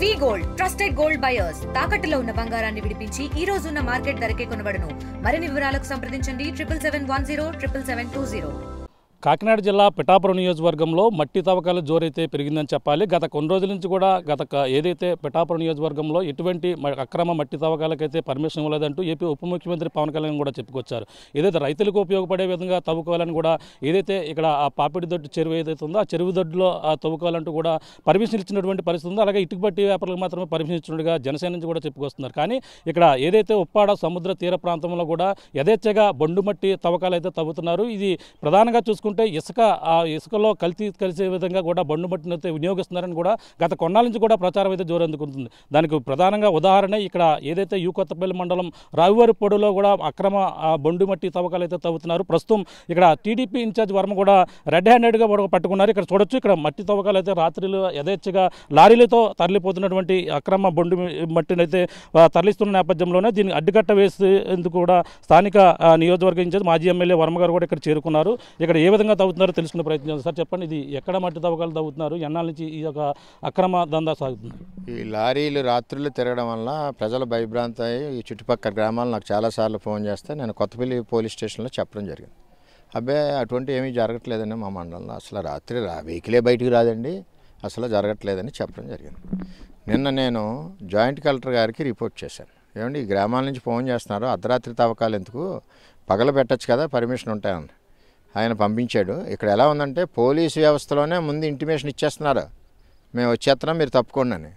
వి gold trusted gold buyers తాకట్టులో ఉన్న బంగారాన్ని విడిపించి ఈ రోజు ఉన్న మార్కెట్ ధరకే కొనబడును. మరిన్ని వివరాలకు సంప్రదించండి 7710 కాకినాడ జిల్లా పిఠాపురం నియోజకవర్గంలో మట్టి తవ్వకాల జోరైతే పెరిగిందని చెప్పాలి. గత కొన్ని రోజుల నుంచి కూడా ఏదైతే పిఠాపురం నియోజకవర్గంలో ఎటువంటి అక్రమ మట్టి తవ్వకాలకైతే పర్మిషన్ ఇవ్వలేదంటూ ఏపీ ఉప ముఖ్యమంత్రి పవన్ కళ్యాణ్ కూడా చెప్పుకొచ్చారు. ఏదైతే రైతులకు ఉపయోగపడే విధంగా తవ్వుకోవాలని కూడా ఏదైతే ఇక్కడ ఆ పాపిడిదొడ్డు చెరువు ఏదైతే ఉందో ఆ చెరువు దొడ్డులో తవ్వుకోవాలంటూ కూడా పర్మిషన్ ఇచ్చినటువంటి పరిస్థితి ఉందో, అలాగే ఇటుక బట్టి వ్యాపారులకు మాత్రమే పర్మిషన్ ఇచ్చినట్టుగా జనసేన నుంచి కూడా చెప్పుకొస్తున్నారు. కానీ ఇక్కడ ఏదైతే ఉప్పాడ సముద్ర తీర ప్రాంతంలో కూడా యథేచ్ఛగా బొండు మట్టి తవ్వకాలు అయితే తవ్వుతున్నారు. ఇది ప్రధానంగా చూసుకుంటే ఇసుకలో కలిసే విధంగా కూడా బండు మట్టిని అయితే వినియోగిస్తున్నారని కూడా గత కొన్నాళ్ళ నుంచి కూడా ప్రచారం అయితే జోరందుకుంటుంది. దానికి ప్రధానంగా ఉదాహరణ ఇక్కడ ఏదైతే కొత్తపల్లి మండలం రావివారిపొడిలో కూడా అక్రమ బొండు మట్టి తవ్వకాలు అయితే తవ్వుతున్నారు. ప్రస్తుతం ఇక్కడ టీడీపీ ఇన్ఛార్జ్ వర్మ కూడా రెడ్ హ్యాండెడ్గా పట్టుకున్నారు. ఇక్కడ చూడొచ్చు, ఇక్కడ మట్టి తవ్వకాలు అయితే రాత్రిలో యథేచ్ఛగా లారీలతో తరలిపోతున్నటువంటి అక్రమ బొండు మట్టిని అయితే తరలిస్తున్న నేపథ్యంలోనే దీన్ని అడ్డుకట్ట వేసేందుకు కూడా స్థానిక నియోజకవర్గ ఇన్ఛార్జ్ మాజీ ఎమ్మెల్యే వర్మ గారు కూడా ఇక్కడ చేరుకున్నారు. ఇక్కడ ఏ విధంగా తవ్వుతున్నారో తెలుసుకునే ప్రయత్నం చేస్తారు. సార్ చెప్పండి, ఇది ఎక్కడ మట్టి తవ్వకాలు తవ్వుతున్నారు, ఎన్నాళ్ళ నుంచి ఈ యొక్క అక్రమ దందా సాగుతుంది? ఈ లారీలు రాత్రులు తిరగడం వల్ల ప్రజలు భయభ్రాంతి అయ్యి ఈ చుట్టుపక్కల గ్రామాలు నాకు చాలాసార్లు ఫోన్ చేస్తే నేను కొత్తపల్లి పోలీస్ స్టేషన్లో చెప్పడం జరిగింది. అబ్బాయి అటువంటి ఏమీ జరగట్లేదండి మా మండలంలో, అసలు రాత్రి వెహికలే బయటికి రాదండి, అసలు జరగట్లేదని చెప్పడం జరిగింది. నిన్న నేను జాయింట్ కలెక్టర్ గారికి రిపోర్ట్ చేశాను. ఏమండి ఈ గ్రామాల నుంచి ఫోన్ చేస్తున్నారు, అర్ధరాత్రి తవ్వకాలు ఎందుకు, పగల పెట్టచ్చు కదా, పర్మిషన్ ఉంటాయని ఆయన పంపించాడు. ఇక్కడ ఎలా ఉందంటే పోలీసు వ్యవస్థలోనే ముందు ఇంటిమేషన్ ఇచ్చేస్తున్నారు, మేము వచ్చేస్తున్నాం మీరు తప్పుకోండి అని.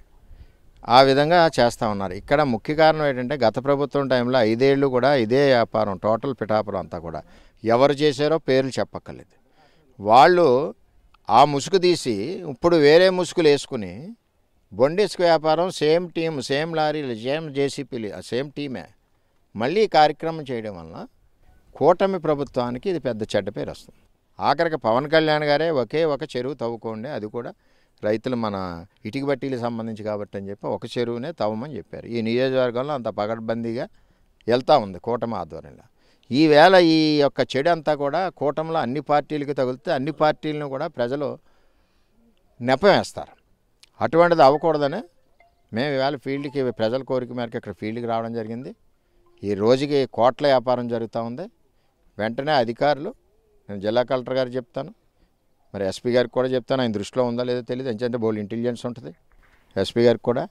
ఆ విధంగా చేస్తూ ఉన్నారు. ఇక్కడ ముఖ్య కారణం ఏంటంటే గత ప్రభుత్వం టైంలో 5 ఏళ్ళు కూడా ఇదే వ్యాపారం, టోటల్ పిఠాపురం అంతా కూడా ఎవరు చేశారో పేర్లు చెప్పక్కర్లేదు. వాళ్ళు ఆ ముసుగు తీసి ఇప్పుడు వేరే ముసుగులు వేసుకుని బొండిసుక వ్యాపారం సేమ్ టీం, సేమ్ లారీలు, సేమ్ జేసీపీలు, సేమ్ టీమే మళ్ళీ కార్యక్రమం చేయడం వలన కూటమి ప్రభుత్వానికి ఇది పెద్ద చెడ్డ పేరు వస్తుంది. ఆఖరికి పవన్ కళ్యాణ్ గారే ఒకే ఒక చెరువు తవ్వుకోండి, అది కూడా రైతులు మన ఇటుక బట్టీలకు సంబంధించి కాబట్టి అని చెప్పి ఒక చెరువునే తవ్వమని చెప్పారు. ఈ నియోజకవర్గంలో అంత పగడ్బందీగా వెళ్తూ ఉంది కూటమి ఆధ్వర్యంలో. ఈవేళ ఈ యొక్క చెడు అంతా కూడా కూటమిలో అన్ని పార్టీలకి తగిలితే అన్ని పార్టీలను కూడా ప్రజలు నెపం వేస్తారు. అటువంటిది అవ్వకూడదని మేము ఈవేళ ఫీల్డ్కి ప్రజల కోరిక మేరకు ఇక్కడ ఫీల్డ్కి రావడం జరిగింది. ఈ రోజుకి కోట్ల వ్యాపారం జరుగుతూ ఉంది. వెంటనే అధికారులు, నేను జిల్లా కలెక్టర్ గారికి చెప్తాను, మరి ఎస్పీ గారికి కూడా చెప్తాను, ఆయన దృష్టిలో ఉందో లేదో తెలియదు, ఎందుకంటే బోల్డ్ ఇంటెలిజెన్స్ ఉంటుంది ఎస్పీ గారికి కూడా.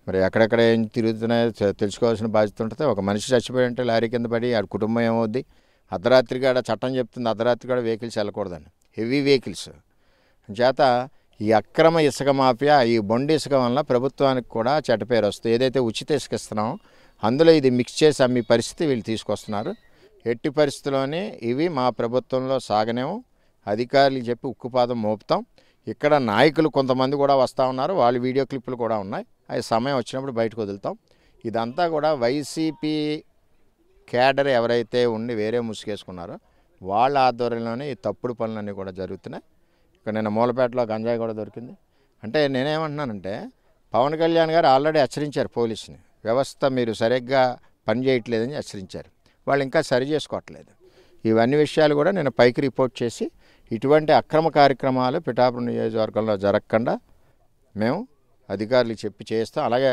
మరి ఎక్కడెక్కడ ఏం తిరుగుతున్నాయో తెలుసుకోవాల్సిన బాధ్యత ఉంటుంది. ఒక మనిషి చచ్చిపోయింటే లారీ కింద పడి ఆ కుటుంబం ఏమవుద్ది? అర్ధరాత్రి కాడ చట్టం చెప్తుంది అర్ధరాత్రి కాడ వెహికల్స్ వెళ్ళకూడదని, హెవీ వెహికల్స్ చేత ఈ అక్రమ ఇసుక మాఫియా, ఈ బొండి ఇసుక వల్ల ప్రభుత్వానికి కూడా చెడ్డ పేరు వస్తుంది. ఏదైతే ఉచిత ఇసుక ఇస్తున్నామో అందులో ఇది మిక్స్ చేసి అమ్మే పరిస్థితి వీళ్ళు తీసుకొస్తున్నారు. ఎట్టి పరిస్థితుల్లోనే ఇవి మా ప్రభుత్వంలో సాగనేమో, అధికారులకు చెప్పి ఉక్కుపాదం మోపుతాం. ఇక్కడ నాయకులు కొంతమంది కూడా వస్తూ ఉన్నారు, వాళ్ళ వీడియో క్లిప్పులు కూడా ఉన్నాయి, అవి సమయం వచ్చినప్పుడు బయటకు వదులుతాం. ఇదంతా కూడా వైసీపీ క్యాడర్ ఎవరైతే ఉండి వేరే ముసుగేసుకున్నారో వాళ్ళ ఆధ్వర్యంలోనే ఈ తప్పుడు పనులన్నీ కూడా జరుగుతున్నాయి. ఇక్కడ నిన్న మూలపేటలో గంజాయి కూడా దొరికింది. అంటే నేనేమంటున్నానంటే పవన్ కళ్యాణ్ గారు ఆల్రెడీ హెచ్చరించారు పోలీసుని, వ్యవస్థ మీరు సరిగ్గా పనిచేయట్లేదని హెచ్చరించారు. వాళ్ళు ఇంకా సరి చేసుకోవట్లేదు. ఇవన్నీ విషయాలు కూడా నేను పైకి రిపోర్ట్ చేసి ఇటువంటి అక్రమ కార్యక్రమాలు పిఠాపురం నియోజకవర్గంలో జరగకుండా మేము అధికారులకు చెప్పి చేస్తాం. అలాగే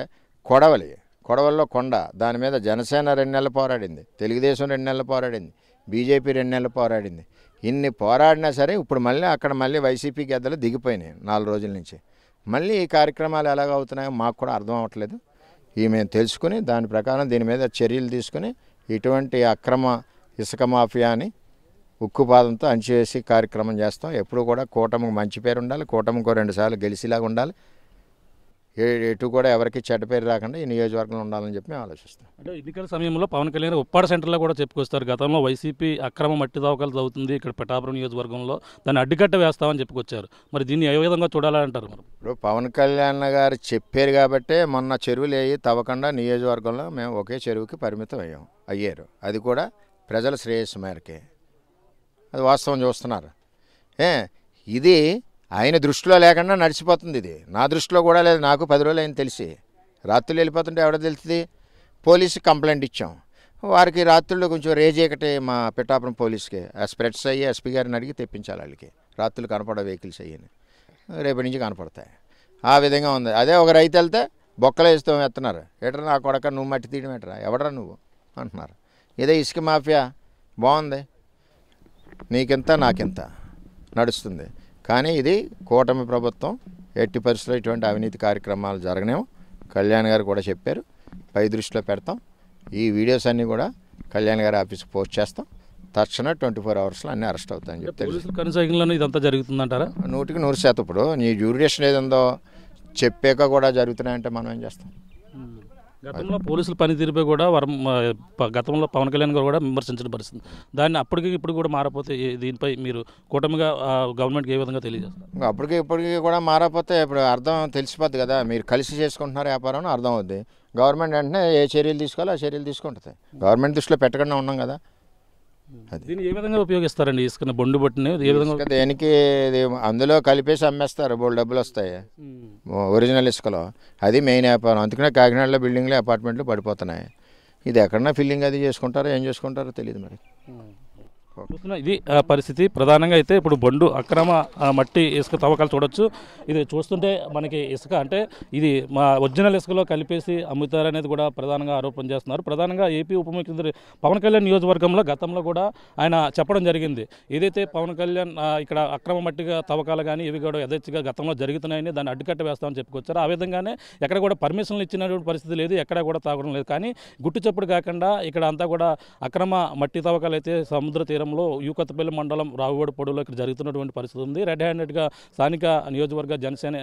కొడవల్లో కొండ, దాని మీద జనసేన 2 నెలలు పోరాడింది, తెలుగుదేశం 2 నెలలు పోరాడింది, బీజేపీ 2 నెలలు పోరాడింది. ఇన్ని పోరాడినా సరే ఇప్పుడు మళ్ళీ అక్కడ వైసీపీ గద్దలు దిగిపోయినాయి 4 రోజుల నుంచి. మళ్ళీ ఈ కార్యక్రమాలు ఎలాగవుతున్నాయో మాకు కూడా అర్థం అవ్వట్లేదు. ఇవి మేము తెలుసుకుని దాని ప్రకారం దీని మీద చర్యలు తీసుకుని ఇటువంటి అక్రమ ఇసుక మాఫియాని ఉక్కుపాదంతో అణిచివేసి కార్యక్రమం చేస్తాం. ఎప్పుడు కూడా కూటమికి మంచి పేరు ఉండాలి, కూటమికి 2 సార్లు గెలిచేలాగా ఉండాలి, ఎటు కూడా ఎవరికి చెడ్డ పేరు రాకుండా ఈ నియోజకవర్గంలో ఉండాలని చెప్పి మేము ఆలోచిస్తాం. అంటే ఎన్నికల సమయంలో పవన్ కళ్యాణ్ ఉప్పాడ సెంటర్లో కూడా చెప్పుకొస్తారు, గతంలో వైసీపీ అక్రమ మట్టి తవ్వకాలు అవుతుంది ఇక్కడ పిఠాపురం నియోజకవర్గంలో, దాన్ని అడ్డుకట్ట వేస్తామని చెప్పుకొచ్చారు. మరి దీన్ని ఏ విధంగా చూడాలంటారు? మరి ఇప్పుడు పవన్ కళ్యాణ్ గారు చెప్పారు కాబట్టే మొన్న చెరువులు వేయి తవ్వకుండా నియోజకవర్గంలో మేము ఒకే చెరువుకి పరిమితం అయ్యారు. అది కూడా ప్రజల శ్రేయస్సు మేరకే, అది వాస్తవం చూస్తున్నారు. ఇది ఆయన దృష్టిలో లేకుండా నడిచిపోతుంది. ఇది నా దృష్టిలో కూడా లేదు. నాకు 10 రోజులు అయిన తెలిసి రాత్రులు వెళ్ళిపోతుంటే ఎవడో తెలుస్తుంది. పోలీసుకి కంప్లైంట్ ఇచ్చాం, వారికి రాత్రుల్లో కొంచెం రేజేకటే మా పిఠాపురం పోలీస్కి స్ప్రెడ్స్ అయ్యి ఎస్పీ గారిని అడిగి తెప్పించాలి. వాళ్ళకి రాత్రులు కనపడే వెహికల్స్ అయ్యి రేపటి నుంచి కనపడతాయి. ఆ విధంగా ఉంది. అదే ఒక రైతు వెళ్తే బొక్కలు వేస్తూ ఎత్తున్నారు. ఎట్రా నా కొడక నువ్వు మట్టి తీయడం ఎట్రా, ఎవడరా నువ్వు అంటున్నారు. ఇదే ఇసుక మాఫియా బాగుంది, నీకింత నాకింత నడుస్తుంది. కానీ ఇది కూటమి ప్రభుత్వం ఎట్టి పరిస్థితుల్లో ఇటువంటి అవినీతి కార్యక్రమాలు జరగనేమో కళ్యాణ్ గారు కూడా చెప్పారు. పై దృష్టిలో పెడతాం. ఈ వీడియోస్ అన్నీ కూడా కళ్యాణ్ గారి ఆఫీస్కి పోస్ట్ చేస్తాం. తక్షణ 24 అవర్స్లో అన్నీ అరెస్ట్ అవుతాయని చెప్తారు. కొనసాగింపులోనే ఇదంతా జరుగుతుందంటారా? 100% ఇప్పుడు నీ జ్యూరిడిక్షన్ ఏదందో చెప్పాక కూడా జరుగుతున్నాయంటే మనం ఏం చేస్తాం? గతంలో పోలీసుల పనితీరుపై కూడా గతంలో పవన్ కళ్యాణ్ గారు కూడా విమర్శించిన పరిస్థితి. దాన్ని అప్పటికి ఇప్పుడు కూడా మారపోతే దీనిపై మీరు కూటమిగా గవర్నమెంట్కి ఏ విధంగా తెలియజేస్తారు? అప్పటికి ఇప్పటికి కూడా మారపోతే ఇప్పుడు అర్థం తెలిసిపోద్ది కదా. మీరు కలిసి చేసుకుంటున్నారు వ్యాపారం అని అర్థం అవుద్ది. గవర్నమెంట్ వెంటనే ఏ చర్యలు తీసుకోవాలో ఆ చర్యలు తీసుకుంటుంది. గవర్నమెంట్ దృష్టిలో పెట్టకుండా ఉన్నాం కదా. దీన్ని ఏ విధంగా ఉపయోగిస్తారండి ఇసుకని బొండు బట్టిని? ఏ విధంగా దేనికి అందులో కలిపేసి అమ్మేస్తారు, బోల్డ్ డబ్బులు వస్తాయి ఒరిజినల్ ఇసుకలో. అది మెయిన్ వ్యాపారం. అందుకనే కాకినాడలో బిల్డింగ్లు అపార్ట్మెంట్లు పడిపోతున్నాయి. ఇది ఎక్కడన్నా ఫిల్లింగ్ అది చేసుకుంటారో ఏం చేసుకుంటారో తెలియదు మరి. ఇది పరిస్థితి. ప్రధానంగా అయితే ఇప్పుడు బొండు అక్రమ మట్టి ఇసుక తవ్వకాలు చూడొచ్చు. ఇది చూస్తుంటే మనకి ఇసుక అంటే ఇది మా ఒరిజినల్ ఇసుకలో కలిపేసి అమ్ముతారనేది కూడా ప్రధానంగా ఆరోపణ చేస్తున్నారు. ప్రధానంగా ఏపీ ఉప ముఖ్యమంత్రి పవన్ కళ్యాణ్ నియోజకవర్గంలో గతంలో కూడా ఆయన చెప్పడం జరిగింది. ఏదైతే పవన్ కళ్యాణ్ ఇక్కడ అక్రమ మట్టిగా తవ్వకాలు కానీ ఇవి కూడా యథేచ్ఛగా గతంలో జరుగుతున్నాయని దాన్ని అడ్డుకట్ట వేస్తామని చెప్పుకొచ్చారు. ఆ విధంగానే ఎక్కడ కూడా పర్మిషన్లు ఇచ్చినటువంటి పరిస్థితి లేదు, ఎక్కడ కూడా తాగడం లేదు. కానీ గుట్టు చప్పుడు కాకుండా ఇక్కడ అంతా కూడా అక్రమ మట్టి తవ్వకాలు అయితే సముద్ర తీరంలో యూకత్పల్లి మండలం రావుగోడ పొడవులో ఇక్కడ జరుగుతున్నటువంటి పరిస్థితి ఉంది. రెడ్ హ్యాండెడ్గా స్థానిక నియోజకవర్గ జనసేన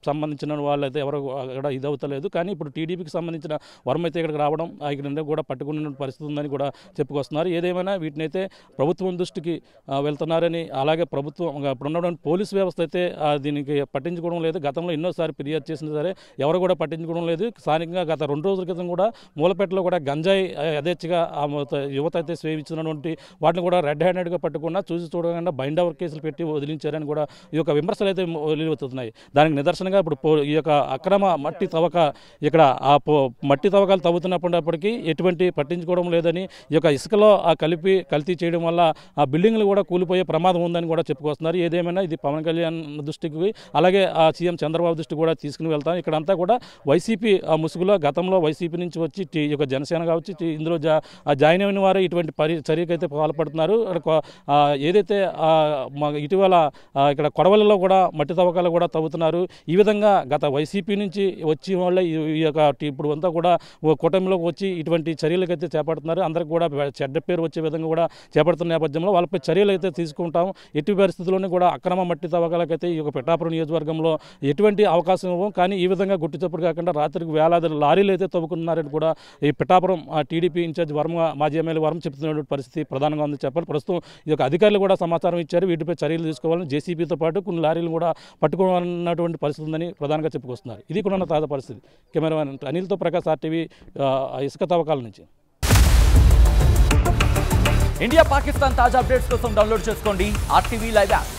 సంబంధించిన వాళ్ళు అయితే ఎవరు కూడా ఇది అవుతలేదు. కానీ ఇప్పుడు టీడీపీకి సంబంధించిన వర్మ అయితే ఇక్కడికి రావడం ఇక్కడ కూడా పట్టుకున్న పరిస్థితి ఉందని కూడా చెప్పుకొస్తున్నారు. ఏదేమైనా వీటినైతే ప్రభుత్వం దృష్టికి వెళ్తున్నారని, అలాగే ప్రభుత్వం ఇప్పుడు ఉన్నటువంటి పోలీసు వ్యవస్థ అయితే దీనికి పట్టించుకోవడం లేదు. గతంలో ఎన్నోసారి ఫిర్యాదు చేసినా సరే ఎవరు కూడా పట్టించుకోవడం లేదు. స్థానికంగా గత 2 రోజుల క్రితం కూడా మూలపేటలో కూడా గంజాయి యథేచ్ఛగా యువత అయితే సేవించినటువంటి వాటిని కూడా రెడ్ హ్యాండెడ్గా పట్టుకున్నా చూడకుండా బైండ్ ఓవర్ కేసులు పెట్టి వదిలించారని కూడా ఈ యొక్క విమర్శలు అయితే వెలువెత్తుతున్నాయి. దానికి నిదర్శనంగా ఇప్పుడు ఈ యొక్క అక్రమ మట్టి తవ్వక ఇక్కడ మట్టి తవ్వకాలు తవ్వుతున్నప్పటికీ ఎటువంటి పట్టించుకోవడం లేదని, ఈ యొక్క ఇసుకలో కల్తీ చేయడం వల్ల ఆ బిల్డింగ్లు కూడా కూలిపోయే ప్రమాదం ఉందని కూడా చెప్పుకొస్తున్నారు. ఏదేమైనా ఇది పవన్ కళ్యాణ్ దృష్టికి అలాగే సీఎం చంద్రబాబు దృష్టికి కూడా తీసుకుని వెళ్తాం. ఇక్కడంతా కూడా వైసీపీ ముసుగులో గతంలో వైసీపీ నుంచి వచ్చి ఈ యొక్క జనసేన కావచ్చు ఇందులో జాయిన్ అయిన వారు ఇటువంటి చర్యకైతే పాల్పడుతున్నారు. ఏదైతే ఇటీవల ఇక్కడ కొడవలిలో కూడా మట్టి తవ్వకాలు కూడా తవ్వుతున్నారు. ఈ విధంగా గత వైసీపీ నుంచి వచ్చి వాళ్ళే ఈ యొక్క ఇప్పుడు అంతా కూడా కూటమిలోకి వచ్చి ఇటువంటి చర్యలకైతే చేపడుతున్నారు. అందరికి కూడా చెడ్డ పేరు వచ్చే విధంగా కూడా చేపడుతున్న నేపథ్యంలో వాళ్ళపై చర్యలు అయితే తీసుకుంటాం. ఎట్టి పరిస్థితుల్లోనూ కూడా అక్రమ మట్టి తవ్వకాలకైతే ఈ యొక్క పిఠాపురం నియోజకవర్గంలో ఎటువంటి అవకాశం ఇవ్వం. కానీ ఈ విధంగా గుట్టు చప్పుడు కాకుండా రాత్రికి వేలాది లారీలు అయితే తవ్వుకున్నారని కూడా ఈ పిఠాపురం టీడీపీ ఇన్ఛార్జ్ వర్మ, మాజీ ఎమ్మెల్యే వర్మ చెప్తున్నటువంటి పరిస్థితి ప్రధానంగా ఉంది చెప్పాలి. ప్రస్తుతం ఈ యొక్క అధికారులు కూడా సమాచారం ఇచ్చారు. వీటిపై చర్యలు తీసుకోవాలని జేసీబీతో పాటు కొన్ని లారీలు కూడా పట్టుకోవాలన్నటువంటి పరిస్థితి ఉందని ప్రధానంగా చెప్పుకొస్తున్నారు. ఇది కూడా ఉన్న తాజా పరిస్థితి. కెమెరామెన్ అనిల్తో ప్రకాష్, RTV ఇసుక తవ్వకాల నుంచి. ఇండియా పాకిస్తాన్ తాజా అప్డేట్స్ కోసం డౌన్లోడ్ చేసుకోండి RTV లైవ్ యాప్.